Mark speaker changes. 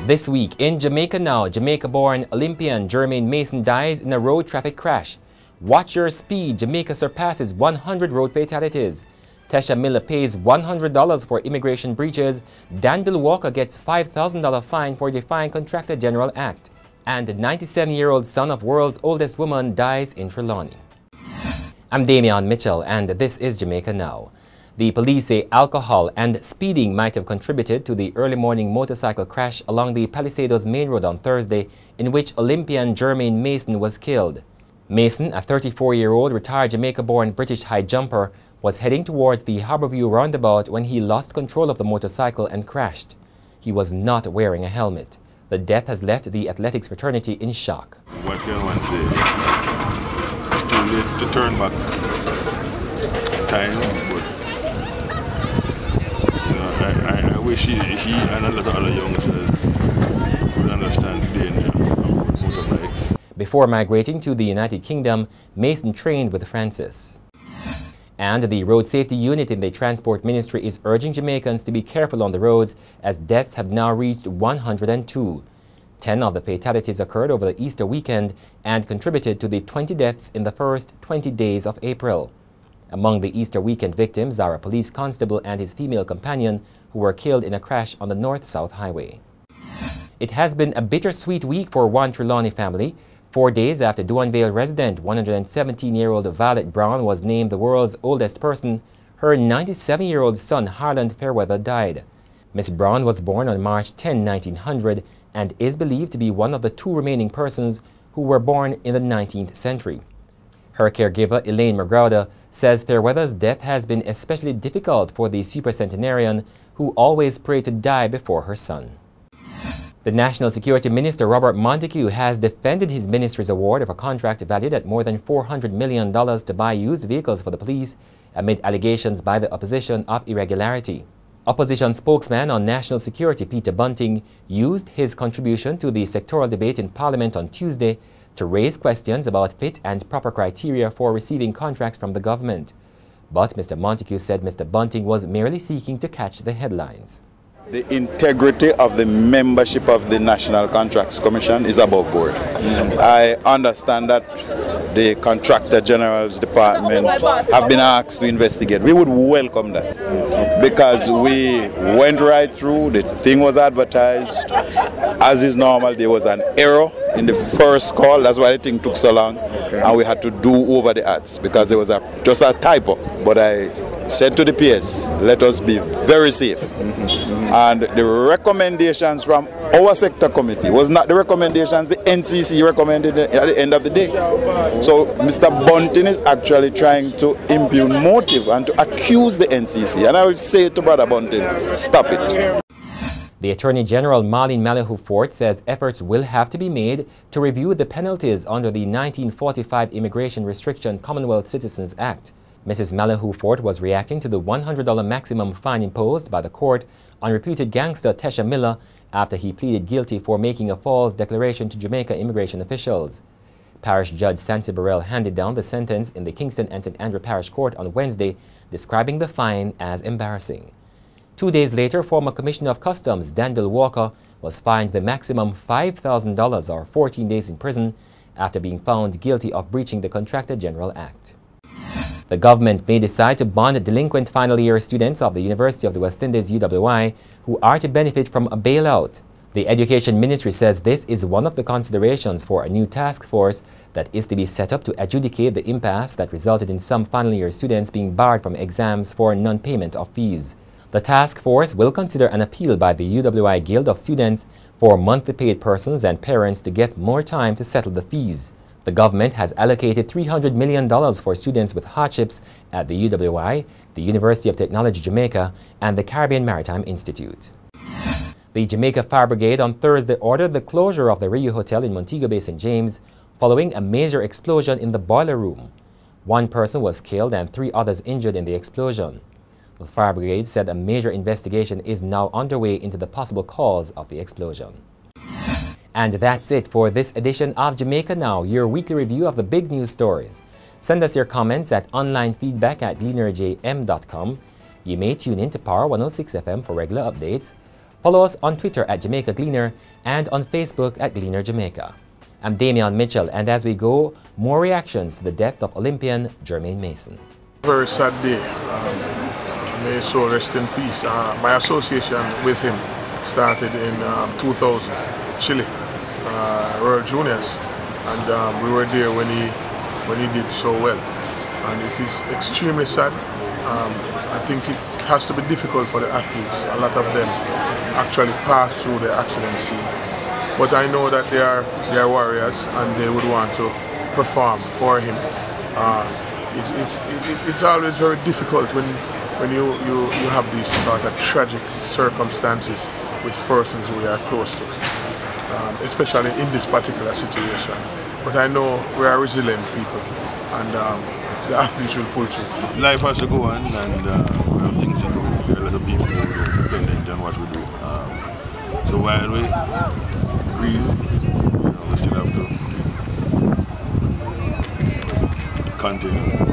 Speaker 1: This week in Jamaica Now, Jamaica-born Olympian Germaine Mason dies in a road traffic crash. Watch your speed, Jamaica surpasses 100 road fatalities. Tesha Miller pays $100 for immigration breaches. Danville Walker gets $5,000 fine for defying Contractor General Act. And the 97-year-old son of world's oldest woman dies in Trelawney. I'm Damian Mitchell and this is Jamaica Now. The police say alcohol and speeding might have contributed to the early morning motorcycle crash along the Palisadoes Main Road on Thursday, in which Olympian Germaine Mason was killed. Mason, a 34-year-old retired Jamaica-born British high jumper, was heading towards the Harborview roundabout when he lost control of the motorcycle and crashed. He was not wearing a helmet. The death has left the athletics fraternity in shock.
Speaker 2: What can one say? It's too late to turn back time, but I wish he and a lot of other youngsters would understand the danger of motorbikes.
Speaker 1: Before migrating to the United Kingdom, Mason trained with Francis. And the Road Safety Unit in the Transport Ministry is urging Jamaicans to be careful on the roads as deaths have now reached 102. 10 of the fatalities occurred over the Easter weekend and contributed to the 20 deaths in the first 20 days of April. Among the Easter weekend victims are a police constable and his female companion who were killed in a crash on the North-South Highway. It has been a bittersweet week for one Trelawney family. 4 days after Duanvale resident 117-year-old Violet Brown was named the world's oldest person, her 97-year-old son Harland Fairweather died. Miss Brown was born on March 10, 1900 and is believed to be one of the 2 remaining persons who were born in the 19th century. Her caregiver, Elaine McGrowder, says Fairweather's death has been especially difficult for the supercentenarian who always prayed to die before her son. The National Security Minister, Robert Montague, has defended his ministry's award of a contract valued at more than $400 million to buy used vehicles for the police amid allegations by the opposition of irregularity. Opposition spokesman on national security, Peter Bunting, used his contribution to the sectoral debate in Parliament on Tuesday to raise questions about fit and proper criteria for receiving contracts from the government. But Mr. Montague said Mr. Bunting was merely seeking to catch the headlines.
Speaker 3: The integrity of the membership of the National Contracts Commission is above board. I understand that the Contractor General's Department have been asked to investigate. We would welcome that because we went right through, the thing was advertised. As is normal, there was an error in the first call, that's why the thing took so long, and we had to do over the ads because there was just a typo. But I said to the PS, let us be very safe. And the recommendations from our sector committee was not the recommendations the NCC recommended at the end of the day. So Mr. Bunting is actually trying to impugn motive and to accuse the NCC. And I will say to Brother Bunting, stop it.
Speaker 1: The Attorney General, Marlene Malahoo Fort, says efforts will have to be made to review the penalties under the 1945 Immigration Restriction Commonwealth Citizens Act. Mrs. Malahoo Fort was reacting to the $100 maximum fine imposed by the court on reputed gangster Tesha Miller after he pleaded guilty for making a false declaration to Jamaica immigration officials. Parish Judge Santi Burrell handed down the sentence in the Kingston and St. Andrew Parish Court on Wednesday, describing the fine as embarrassing. 2 days later, former Commissioner of Customs Danville Walker was fined the maximum $5,000 or 14 days in prison after being found guilty of breaching the Contractor General Act. The government may decide to bond delinquent final year students of the University of the West Indies UWI who are to benefit from a bailout. The Education Ministry says this is one of the considerations for a new task force that is to be set up to adjudicate the impasse that resulted in some final year students being barred from exams for non-payment of fees. The task force will consider an appeal by the UWI Guild of Students for monthly paid persons and parents to get more time to settle the fees. The government has allocated $300 million for students with hardships at the UWI, the University of Technology Jamaica, and the Caribbean Maritime Institute. The Jamaica Fire Brigade on Thursday ordered the closure of the RIU Hotel in Montague Bay, St. James, following a major explosion in the boiler room. 1 person was killed and 3 others injured in the explosion. The fire brigade said a major investigation is now underway into the possible cause of the explosion. And that's it for this edition of Jamaica Now, your weekly review of the big news stories. Send us your comments at onlinefeedback@gleanerjm.com. You may tune in to Power 106 FM for regular updates, Follow us on Twitter at Jamaica Gleaner and on Facebook at Gleaner Jamaica. I'm Damian Mitchell, and as we go, more reactions to the death of Olympian Germaine Mason.
Speaker 4: Very sad day. May his soul rest in peace. My association with him started in 2000, Chile, World Juniors, and we were there when he did so well. And it is extremely sad. I think it has to be difficult for the athletes. A lot of them actually pass through the accident scene. But I know that they are warriors and they would want to perform for him. It's always very difficult when you have these sort of tragic circumstances with persons we are close to, especially in this particular situation. But I know we are resilient people, and the athletes will pull through.
Speaker 2: Life has to go on, and we have things to do. There are a lot of people who are dependent on what we do. So while we grieve, we still have to continue.